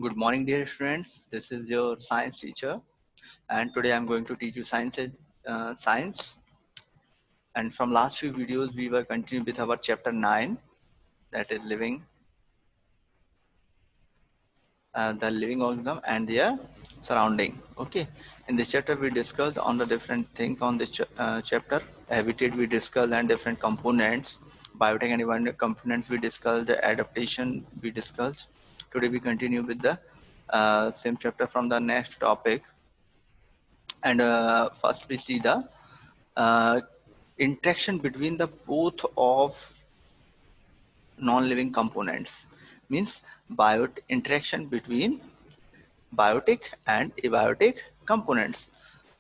Good morning, dear students. This is your science teacher, and today I'm going to teach you science. And from last few videos, we were continuing with our chapter 9, that is the living organism and their surrounding. Okay. In this chapter, we discussed on the different things on this chapter. Habitat we discussed and different components. Biotic and environmental components we discussed. The adaptation we discussed. Today we continue with the same chapter from the next topic. And first we see the uh, interaction between the both of non-living components, means interaction between biotic and abiotic components.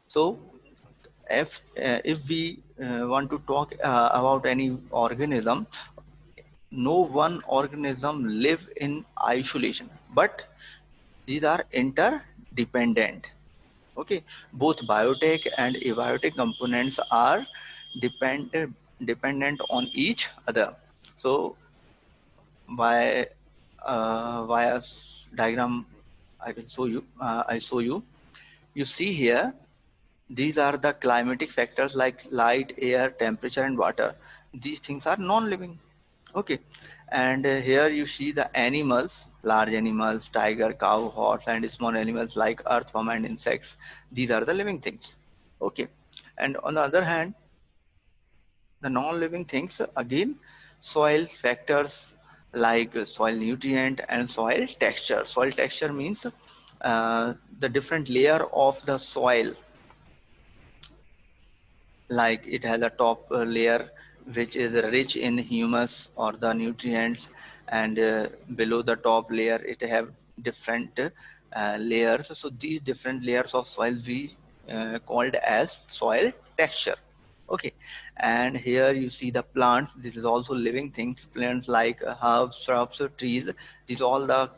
So if we want to talk about any organism, no one organism live in isolation, but these are interdependent. Okay, both biotic and abiotic components are dependent on each other. So by via diagram I will show you. I show you. You see here, these are the climatic factors like light, air, temperature, and water. These things are non-living. Okay, and here you see the animals, large animals, tiger, cow, horse, and small animals like earthworm and insects. These are the living things. Okay, and on the other hand, the non-living things, again, soil factors like soil nutrient and soil texture. Soil texture means the different layer of the soil, like it has a top layer which is rich in humus or the nutrients, and below the top layer it have different layers. So these different layers of soil we called as soil texture. Okay, and here you see the plants. This is also living things, plants like herbs, shrubs, trees. These all the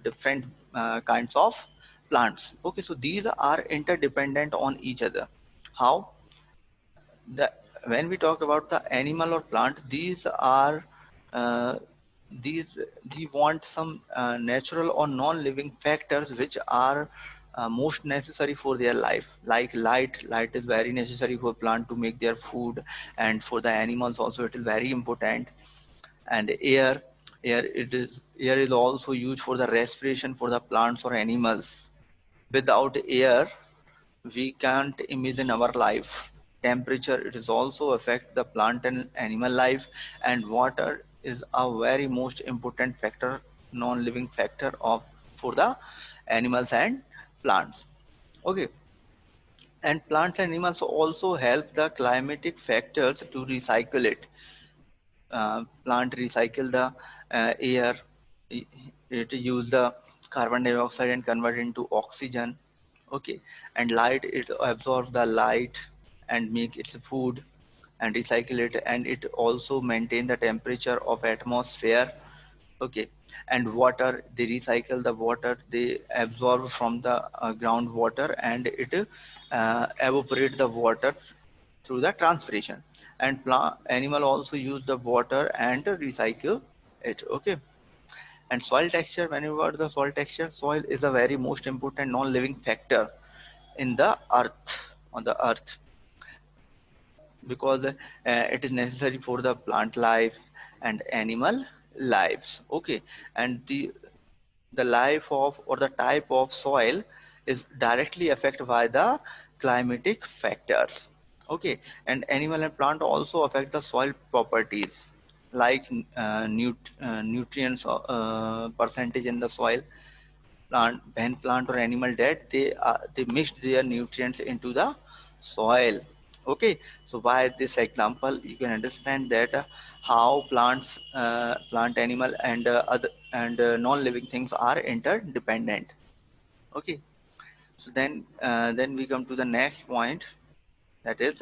different kinds of plants. Okay, so these are interdependent on each other. How? the When we talk about the animal or plant, these are uh, these we want some natural or non-living factors which are most necessary for their life, like light is very necessary for plant to make their food, and for the animals also it is very important. And air is also used for the respiration for the plants or animals. Without air we can't imagine our life. Temperature, it is also affect the plant and animal life. And water is a very most important factor, non-living factor of for the animals and plants. Okay, and plants and animals also help the climatic factors to recycle it. Plant recycle the air. It use the carbon dioxide and convert into oxygen. Okay, and light, it absorbs the light and make its food and recycle it, and it also maintain the temperature of atmosphere. Okay, and water, they recycle the water, they absorb from the groundwater, and it evaporate the water through the transpiration. And plant animal also use the water and recycle it. Okay, and soil texture, whenever the soil texture, soil is a very most important non-living factor in the earth, on the earth, because it is necessary for the plant life and animal lives. Okay, and the life of or the type of soil is directly affected by the climatic factors. Okay, and animal and plant also affect the soil properties, like nutrients percentage in the soil. When plant or animal dead, they mix their nutrients into the soil. Okay, so by this example you can understand that how plant, animal, and other and non-living things are interdependent. Okay, so then we come to the next point, that is,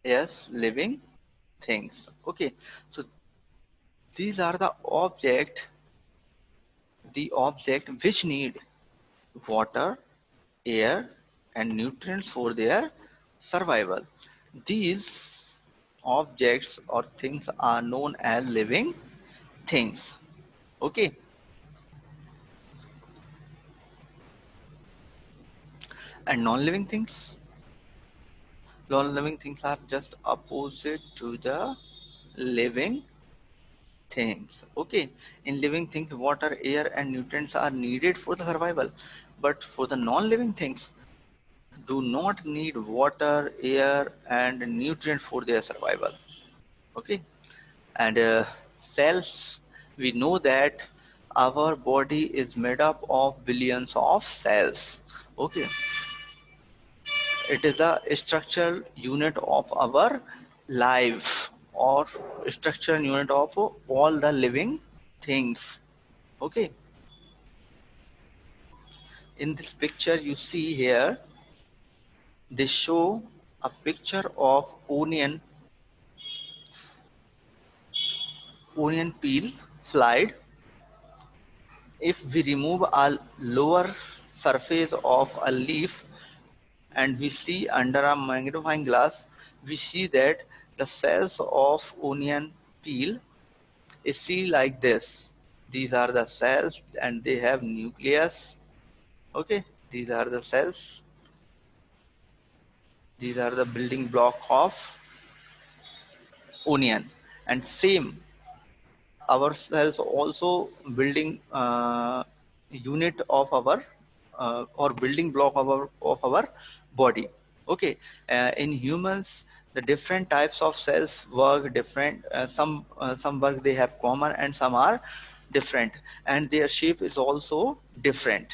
yes, living things. Okay, so these are the object which need water, air, and nutrients for their survival. These objects or things are known as living things. Okay. And non-living things are just opposite to the living things. Okay. In living things, water, air and nutrients are needed for the survival, but for the non-living things do not need water, air and nutrient for their survival. Okay. And cells, we know that our body is made up of billions of cells. Okay. It is a structural unit of our life, or structural unit of all the living things. Okay. In this picture you see here, they show a picture of onion peel slide. If we remove a lower surface of a leaf and we see under a magnifying glass, we see that the cells of onion peel is see like this. These are the cells and they have nucleus. Okay, these are the cells. These are the building block of onion. And same, our cells also building unit of our or building block of our body. Okay. In humans, the different types of cells work different. Some work they have common and some are different, and their shape is also different.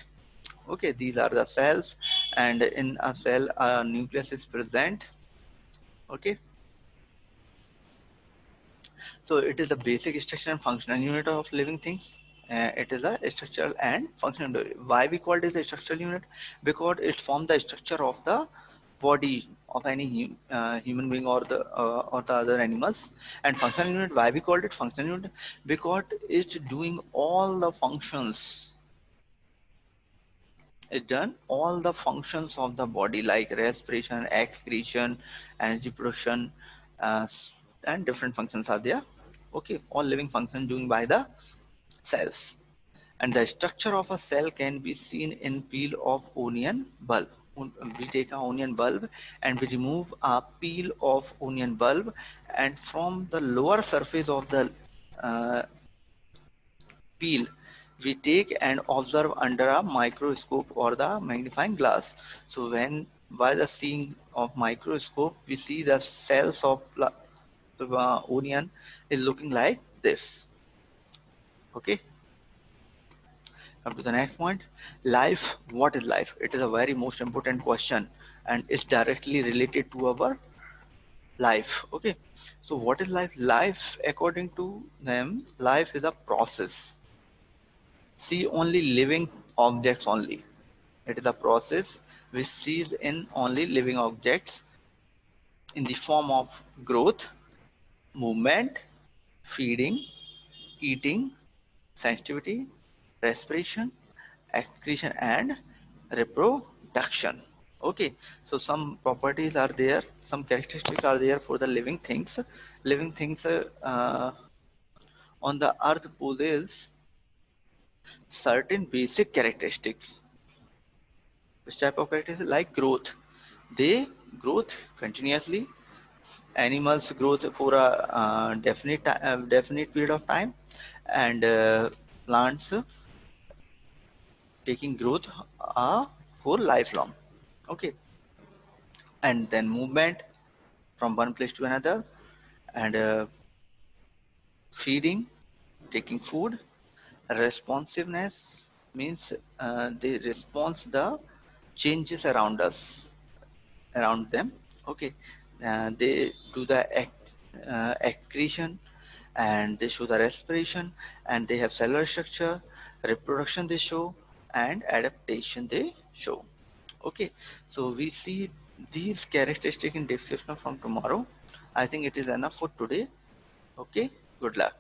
Okay, these are the cells, and in a cell a nucleus is present. Okay. So it is a basic structure and functional unit of living things. It is a structural and functional unit. Why we call it as a structural unit? Because it forms the structure of the body of any human being or the other animals. And functional unit, why we called it functional unit? Because it's doing all the functions. It done all the functions of the body like respiration, excretion, energy production, uh, and different functions are there. Okay, all living functions doing by the cells. And the structure of a cell can be seen in peel of onion bulb. We take an onion bulb and we remove a peel of onion bulb, and from the lower surface of the uh, peel we take and observe under a microscope or the magnifying glass. So when by the seeing of microscope we see the cells of onion is looking like this. Okay. Come to the next point. Life. What is life? It is a very most important question, and it's directly related to our life. Okay. So what is life? Life, according to them, life is a process. See only living objects only. It is a process which sees in only living objects in the form of growth, movement, feeding, eating, sensitivity, respiration, excretion and reproduction. Okay, so some properties are there, some characteristics are there for the living things. Living things on the earth possess certain basic characteristics. Which type of characteristics? Like growth. They growth continuously. Animals growth for a definite period of time, and plants taking growth for lifelong. Okay. And then movement from one place to another, and feeding, taking food. Responsiveness means they respond the changes around us, around them. Okay. They do the excretion, and they show the respiration, and they have cellular structure, reproduction they show, and adaptation they show. Okay, so we see these characteristics in description from tomorrow. I think it is enough for today. Okay, good luck.